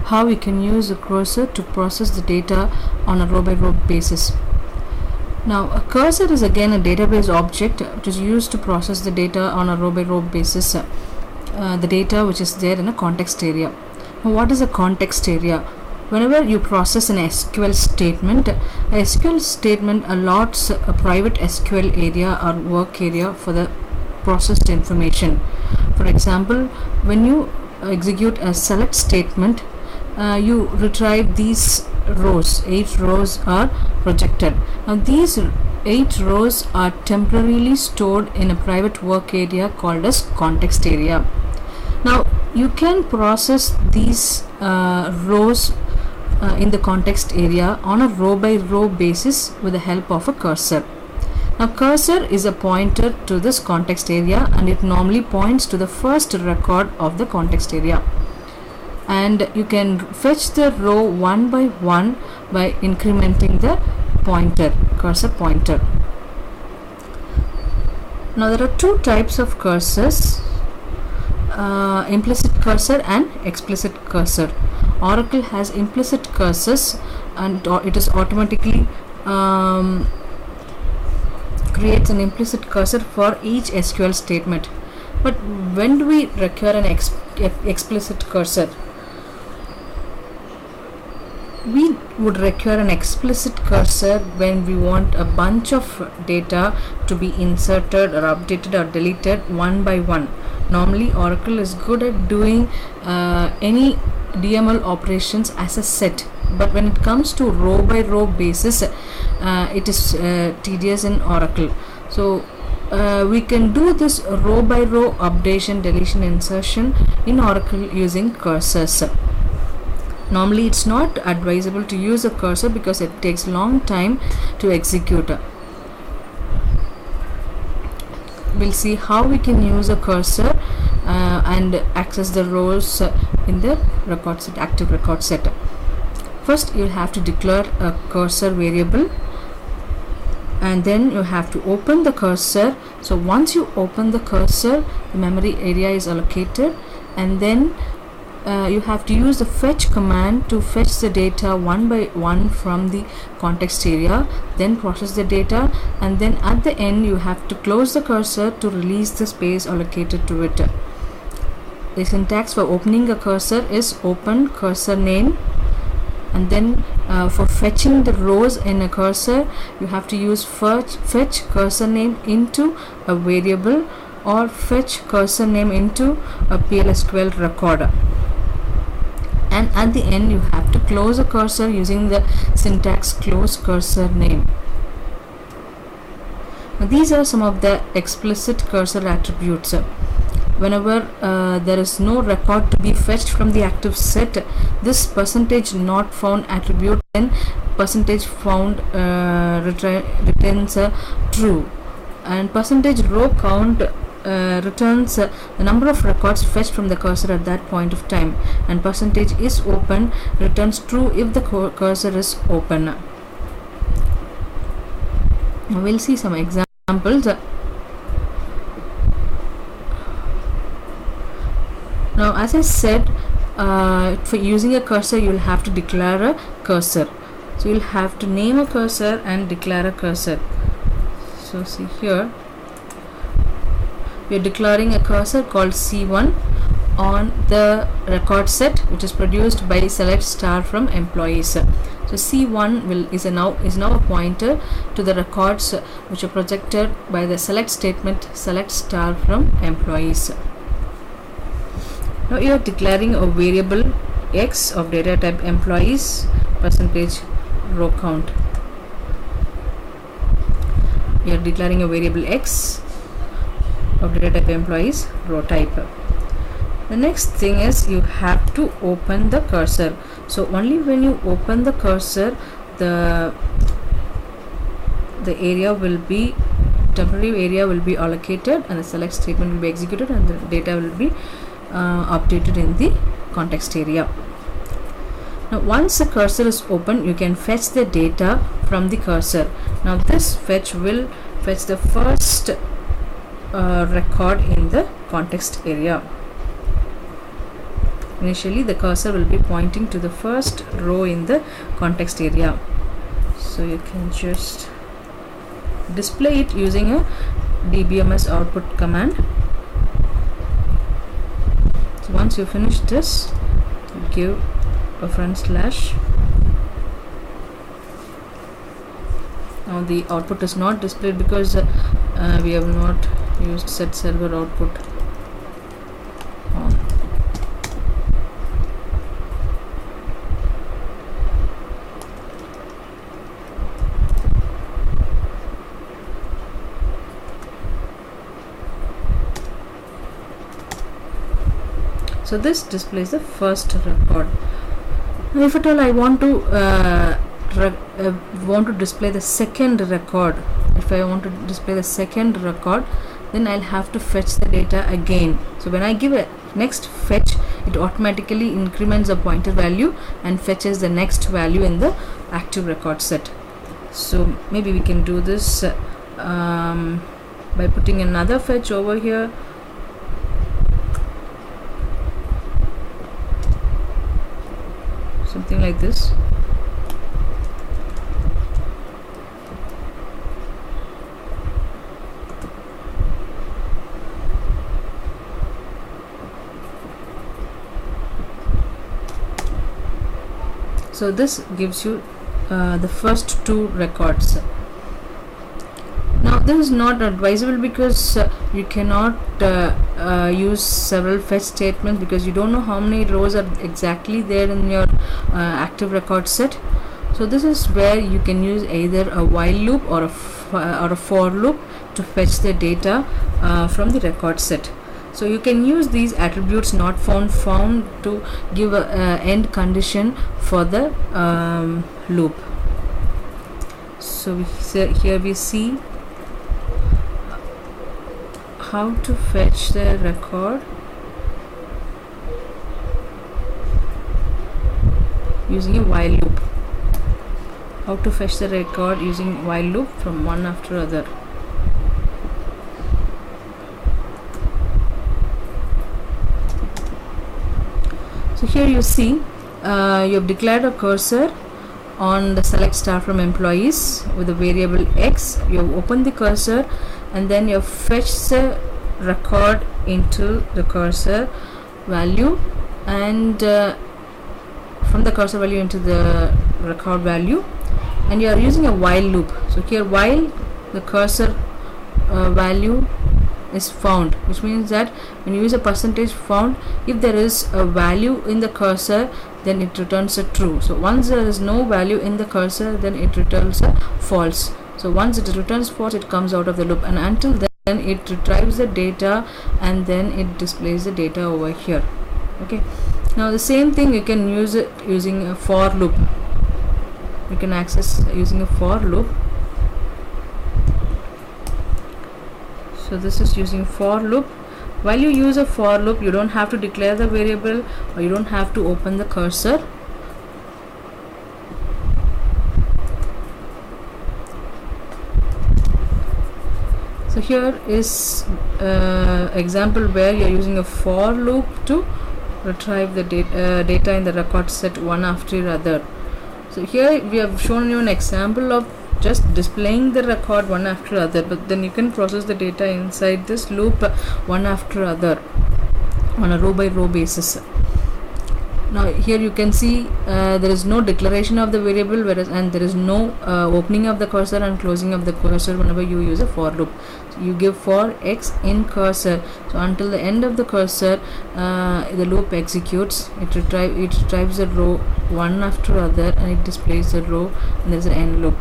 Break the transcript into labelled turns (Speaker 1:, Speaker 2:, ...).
Speaker 1: how we can use a cursor to process the data on a row by row basis. Now a cursor is again a database object which is used to process the data on a row by row basis, the data which is there in a context area. Now what is a context area? Whenever you process an SQL statement, a SQL statement allots a private SQL area or work area for the processed information. For example, when you execute a select statement, you retrieve these rows. 8 rows are projected. Now these 8 rows are temporarily stored in a private work area called as context area. Now you can process these rows in the context area on a row by row basis with the help of a cursor. Now cursor is a pointer to this context area, and it normally points to the first record of the context area, and you can fetch the row one by one by incrementing the pointer, cursor pointer. Now there are two types of cursors, implicit cursor and explicit cursor. Oracle has implicit cursors, and it is automatically creates an implicit cursor for each SQL statement. But when do we require an explicit cursor? We would require an explicit cursor when we want a bunch of data to be inserted or updated or deleted one by one. Normally Oracle is good at doing any DML operations as a set, but when it comes to row by row basis, it is tedious in Oracle. So we can do this row by row updation, deletion, insertion in Oracle using cursors. Normally it's not advisable to use a cursor because it takes long time to execute. We'll see how we can use a cursor and access the rows in the record set, active record set. First you'll have to declare a cursor variable, and then you have to open the cursor. So once you open the cursor, the memory area is allocated, and then you have to use the fetch command to fetch the data one by one from the context area, then process the data, and then at the end you have to close the cursor to release the space allocated to it. The syntax for opening a cursor is open cursor name, and then for fetching the rows in a cursor you have to use fetch cursor name into a variable or fetch cursor name into a PLSQL record. And at the end you have to close a cursor using the syntax close cursor name. Now these are some of the explicit cursor attributes. Whenever there is no record to be fetched from the active set, this percentage not found attribute, then percentage found returns true, and percentage row count returns the number of records fetched from the cursor at that point of time, and percentage is open returns true if the cursor is open. Now we'll see some examples. Now as I said, for using a cursor you will have to declare a cursor. So you'll have to name a cursor and declare a cursor. So see here, we are declaring a cursor called C1 on the record set which is produced by select star from employees. So C1 is now a pointer to the records which are projected by the select statement select star from employees. Now you are declaring a variable X of data type employees percentage row count. You are declaring a variable X of data type employees row type. The next thing is you have to open the cursor. So only when you open the cursor, the area will be temporary area will be allocated, and the select statement will be executed, and the data will be updated in the context area. Now once the cursor is open, you can fetch the data from the cursor. Now this fetch will fetch the first record in the context area. initially the cursor will be pointing to the first row in the context area. So you can just display it using a DBMS output command. So once you finish this, give a front slash. Now the output is not displayed because we have not used set server output on. So this displays the first record. Now if at all I want to display the second record, if I want to display the second record, then I'll have to fetch the data again. So when I give a next fetch, it automatically increments the pointer value and fetches the next value in the active record set. So maybe we can do this by putting another fetch over here. Something like this. So this gives you the first two records. Now this is not advisable because you cannot use several fetch statements because you don't know how many rows are exactly there in your active record set. So this is where you can use either a while loop or a for loop to fetch the data from the record set. So you can use these attributes not found to give a end condition for the loop. So here we see how to fetch the record using a while loop. How to fetch the record using while loop from one after other. So here you see you have declared a cursor on the select star from employees with the variable X. You have opened the cursor and then you have fetched the record into the cursor value and from the cursor value into the record value, and you are using a while loop. So here while the cursor value is found, which means that when you use a percentage found, if there is a value in the cursor, then it returns a true. So once there is no value in the cursor, then it returns a false. So once it returns false, it comes out of the loop, and until then it retrieves the data and then it displays the data over here. Okay, now the same thing you can use it using a for loop. You can access using a for loop. So this is using for loop. While you use a for loop, you don't have to declare the variable or you don't have to open the cursor. So here is example where you are using a for loop to retrieve the data in the record set one after the other. So here we have shown you an example of just displaying the record one after other, but then you can process the data inside this loop one after other on a row by row basis. Now here you can see there is no declaration of the variable, and there is no opening of the cursor and closing of the cursor whenever you use a for loop. So you give for x in cursor, so until the end of the cursor the loop executes. It retrieves the row one after other and it displays the row, and there is an end loop.